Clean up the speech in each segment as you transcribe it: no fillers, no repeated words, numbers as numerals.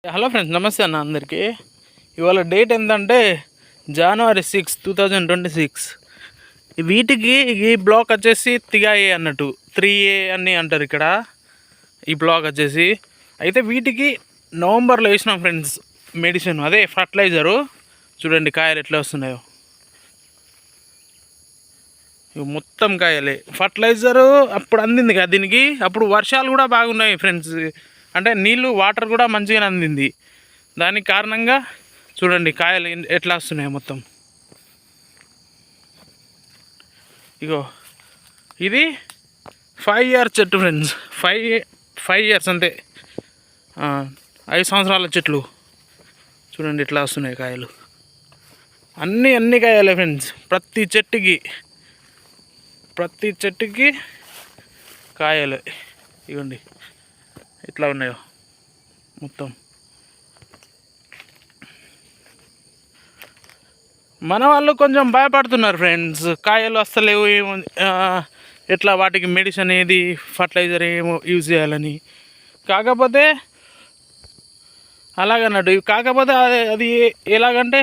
Hello friends, నమస్తే అన్న అందరికీ. ఇవాళ డేట్ ఏంటంటే January 6, 2026. వీటికి ఈ బ్లాక్ వచ్చేసి తిగాఏ అన్నట్టు 3A అని అంటారు ఇక్కడ. ఈ బ్లాక్ వచ్చేసి అయితే వీటికి నవంబర్లో వేసినాం ఫ్రెండ్స్ మెడిసిన్, అదే ఫర్టిలైజరు. చూడండి కాయలు ఎట్లా వస్తున్నాయో, మొత్తం కాయలే. ఫర్టిలైజరు అప్పుడు అందింది కదా దీనికి, అప్పుడు వర్షాలు కూడా బాగున్నాయి ఫ్రెండ్స్. అంటే నీళ్ళు వాటర్ కూడా మంచిగానే అందింది. దానికి కారణంగా చూడండి కాయలు ఎట్లా వస్తున్నాయి మొత్తం. ఇగో ఇది 5 years చెట్టు ఫ్రెండ్స్. 5 years అంతే, 5 సంవత్సరాల చెట్లు. చూడండి ఎట్లా వస్తున్నాయి కాయలు. అన్ని కాయలే ఫ్రెండ్స్. ప్రతి చెట్టుకి కాయలే. ఇవ్వండి ఎట్లా ఉన్నాయో మొత్తం. మన వాళ్ళు కొంచెం భయపడుతున్నారు ఫ్రెండ్స్, కాయలు వస్తలేవు ఏమో, ఎట్లా వాటికి మెడిసిన్ ఏది ఫర్టిలైజర్ ఏమో యూజ్ చేయాలని. కాకపోతే అలాగన్నట్టు. కాకపోతే అది ఎలాగంటే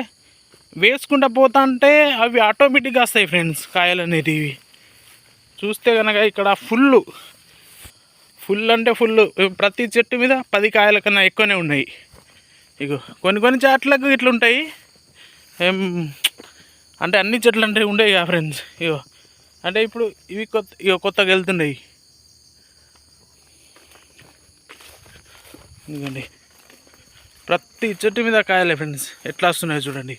వేసుకుంటూ పోతా అంటే అవి ఆటోమేటిక్గా వస్తాయి ఫ్రెండ్స్ కాయలు అనేటివి. చూస్తే కనుక ఇక్కడ ఫుల్ అంటే ఫుల్, ప్రతి చెట్టు మీద 10 కాయల కన్నా ఎక్కువనే ఉన్నాయి. ఇగో కొన్ని చెట్లకు ఇట్లా ఉంటాయి, అంటే అన్ని చెట్లు అంటే ఉండేవి కదా ఫ్రెండ్స్. ఇగో అంటే ఇప్పుడు ఇవి కొత్తగా వెళ్తున్నాయి. ఇదిగోండి ప్రతి చెట్టు మీద కాయలే ఫ్రెండ్స్. ఎట్లా వస్తున్నాయి చూడండి.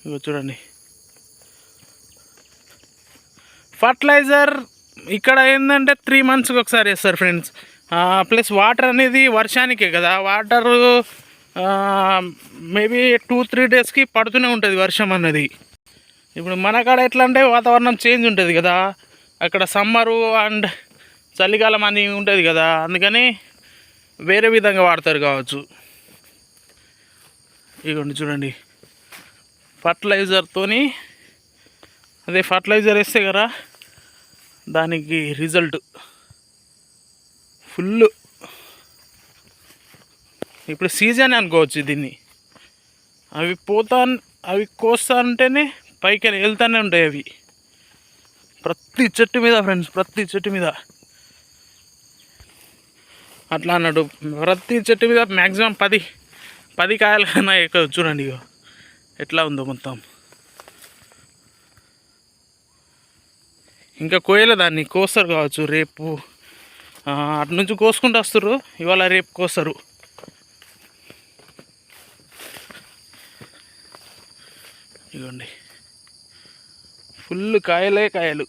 ఇగో చూడండి. ఫర్టిలైజర్ ఇక్కడ ఏంటంటే 3 monthsకి ఒకసారి వేస్తారు ఫ్రెండ్స్. ప్లస్ వాటర్ అనేది వర్షానికే కదా, వాటర్ మేబీ 2-3 daysకి పడుతూనే ఉంటుంది వర్షం అన్నది. ఇప్పుడు మన కాడ ఎట్లా అంటే వాతావరణం చేంజ్ ఉంటుంది కదా, అక్కడ సమ్మరు అండ్ చలికాలం అని ఉంటుంది కదా, అందుకని వేరే విధంగా వాడతారు కావచ్చు. ఇదిగోండి చూడండి ఫర్టిలైజర్తోని, అదే ఫర్టిలైజర్ వేస్తే కదా దానికి రిజల్ట్ ఫుల్. ఇప్పుడు సీజన్ అనుకోవచ్చు దీన్ని. అవి కోస్తా ఉంటేనే పైకి వెళ్తూనే ఉంటాయి అవి ప్రతి చెట్టు మీద ఫ్రెండ్స్, ప్రతి చెట్టు మీద అట్లా అన్నట్టు. ప్రతి చెట్టు మీద మ్యాక్సిమం 10 కాయల కన్నా ఎక్కువ. చూడండి ఇగో ఎట్లా ఉందో మొత్తం. ఇంకా కోయలే, దాన్ని కోస్తారు కావచ్చు రేపు. అటు నుంచి కోసుకుంటూ వస్తారు, ఇవాళ రేపు కోస్తారు. ఇదిగోండి ఫుల్ కాయలు.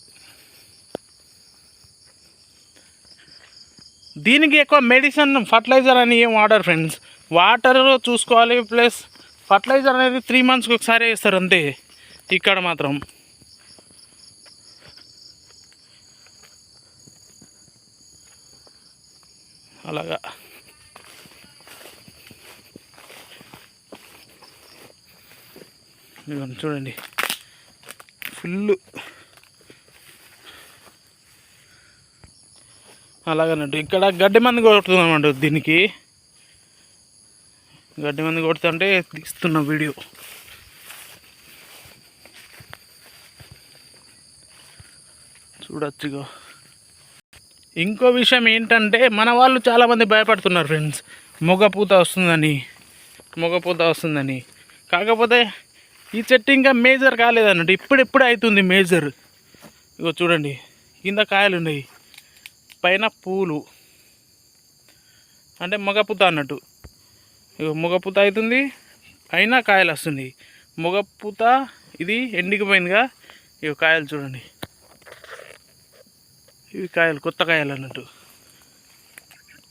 దీనికి ఎక్కువ మెడిసిన్ ఫర్టిలైజర్ అని ఏం వాడరు ఫ్రెండ్స్. వాటర్ చూసుకోవాలి, ప్లస్ ఫర్టిలైజర్ అనేది 3 monthsకి ఒకసారి వేస్తారు అంతే ఇక్కడ మాత్రం. అలాగా చూడండి ఫుల్. అలాగన్నట్టు ఇక్కడ గడ్డి మంది కొడుతున్నామంట. దీనికి గడ్డి మంది కొడుతుంటే తీస్తున్న వీడియో. చూడొచ్చుగో. ఇంకో విషయం ఏంటంటే మన వాళ్ళు చాలామంది భయపడుతున్నారు ఫ్రెండ్స్, మొగపూత వస్తుందని. కాకపోతే ఈ చెట్టు ఇంకా మేజర్ కాలేదన్నట్టు, ఇప్పుడే అవుతుంది మేజర్. ఇగో చూడండి కింద కాయలు ఉన్నాయి, పైన పూలు, అంటే మొగపూత అన్నట్టు. ఇగో మొగపూత అవుతుంది, పైన కాయలు వస్తుంది. మొగపూత ఇది ఎండికిపోయిందిగా. ఇగో కాయలు చూడండి, ఇవి కాయలు, కొత్త కాయలు అన్నట్టు.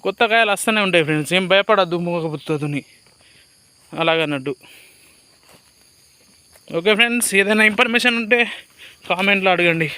కొత్త కాయలు వస్తూనే ఉంటాయి ఫ్రెండ్స్, ఏం భయపడద్దు మొగపూతతోని అలాగన్నట్టు. ఓకే ఫ్రెండ్స్, ఏదైనా ఇన్ఫర్మేషన్ ఉంటే కామెంట్లో అడగండి.